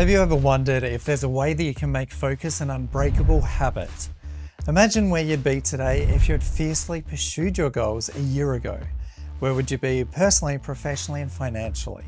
Have you ever wondered if there's a way that you can make focus an unbreakable habit? Imagine where you'd be today if you had fiercely pursued your goals a year ago. Where would you be personally, professionally, and financially?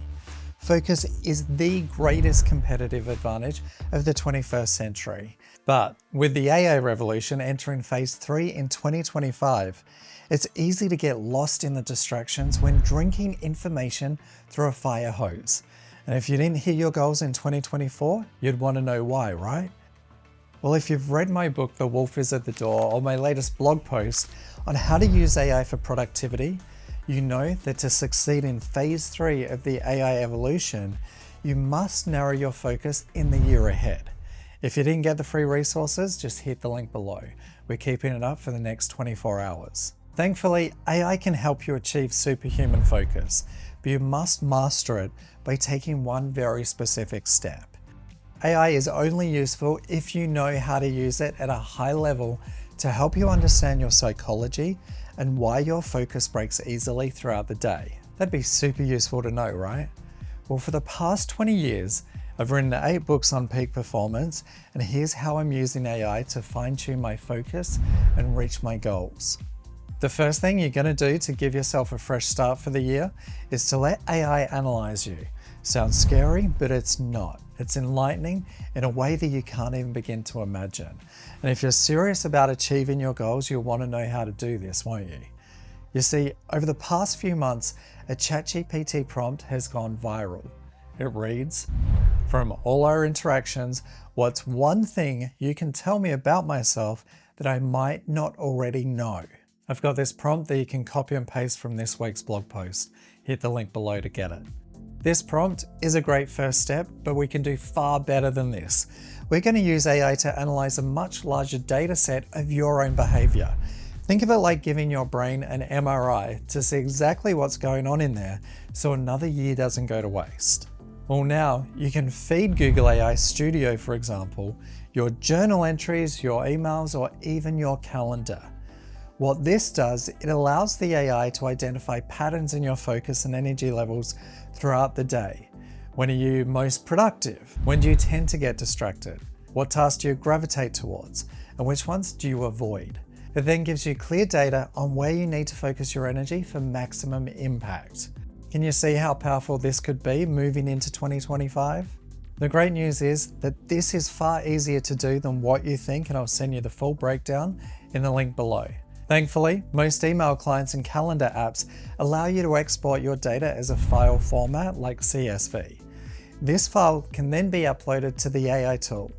Focus is the greatest competitive advantage of the 21st century. But with the AI revolution entering phase 3 in 2025, it's easy to get lost in the distractions when drinking information through a fire hose. And if you didn't hit your goals in 2024, you'd want to know why, right? Well, if you've read my book, The Wolf is at the Door, or my latest blog post on how to use AI for productivity, you know that to succeed in phase 3 of the AI evolution, you must narrow your focus in the year ahead. If you didn't get the free resources, just hit the link below. We're keeping it up for the next 24 hours. Thankfully, AI can help you achieve superhuman focus, but you must master it by taking one very specific step. AI is only useful if you know how to use it at a high level to help you understand your psychology and why your focus breaks easily throughout the day. That'd be super useful to know, right? Well, for the past 20 years, I've written 8 books on peak performance, and here's how I'm using AI to fine-tune my focus and reach my goals. The first thing you're going to do to give yourself a fresh start for the year is to let AI analyze you. Sounds scary, but it's not. It's enlightening in a way that you can't even begin to imagine. And if you're serious about achieving your goals, you'll want to know how to do this, won't you? You see, over the past few months, a ChatGPT prompt has gone viral. It reads, "From all our interactions, what's one thing you can tell me about myself that I might not already know?" I've got this prompt that you can copy and paste from this week's blog post. Hit the link below to get it. This prompt is a great first step, but we can do far better than this. We're going to use AI to analyze a much larger data set of your own behavior. Think of it like giving your brain an MRI to see exactly what's going on in there so another year doesn't go to waste. Well, now you can feed Google AI Studio, for example, your journal entries, your emails, or even your calendar. What this does, it allows the AI to identify patterns in your focus and energy levels throughout the day. When are you most productive? When do you tend to get distracted? What tasks do you gravitate towards? And which ones do you avoid? It then gives you clear data on where you need to focus your energy for maximum impact. Can you see how powerful this could be moving into 2025? The great news is that this is far easier to do than what you think, and I'll send you the full breakdown in the link below. Thankfully, most email clients and calendar apps allow you to export your data as a file format like CSV. This file can then be uploaded to the AI tool.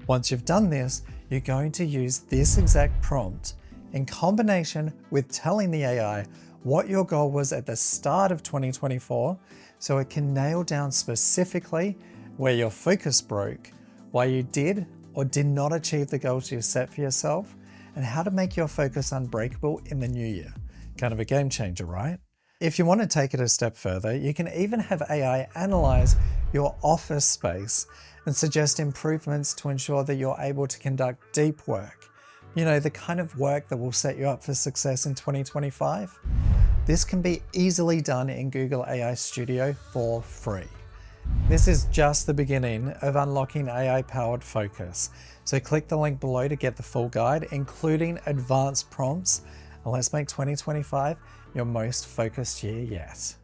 Once you've done this, you're going to use this exact prompt in combination with telling the AI what your goal was at the start of 2024, so it can nail down specifically where your focus broke, why you did or did not achieve the goals you set for yourself, and how to make your focus unbreakable in the new year. Kind of a game changer, right? If you want to take it a step further, you can even have AI analyze your office space and suggest improvements to ensure that you're able to conduct deep work. You know, the kind of work that will set you up for success in 2025. This can be easily done in Google AI Studio for free. This is just the beginning of unlocking AI-powered focus. So click the link below to get the full guide, including advanced prompts, and let's make 2025 your most focused year yet.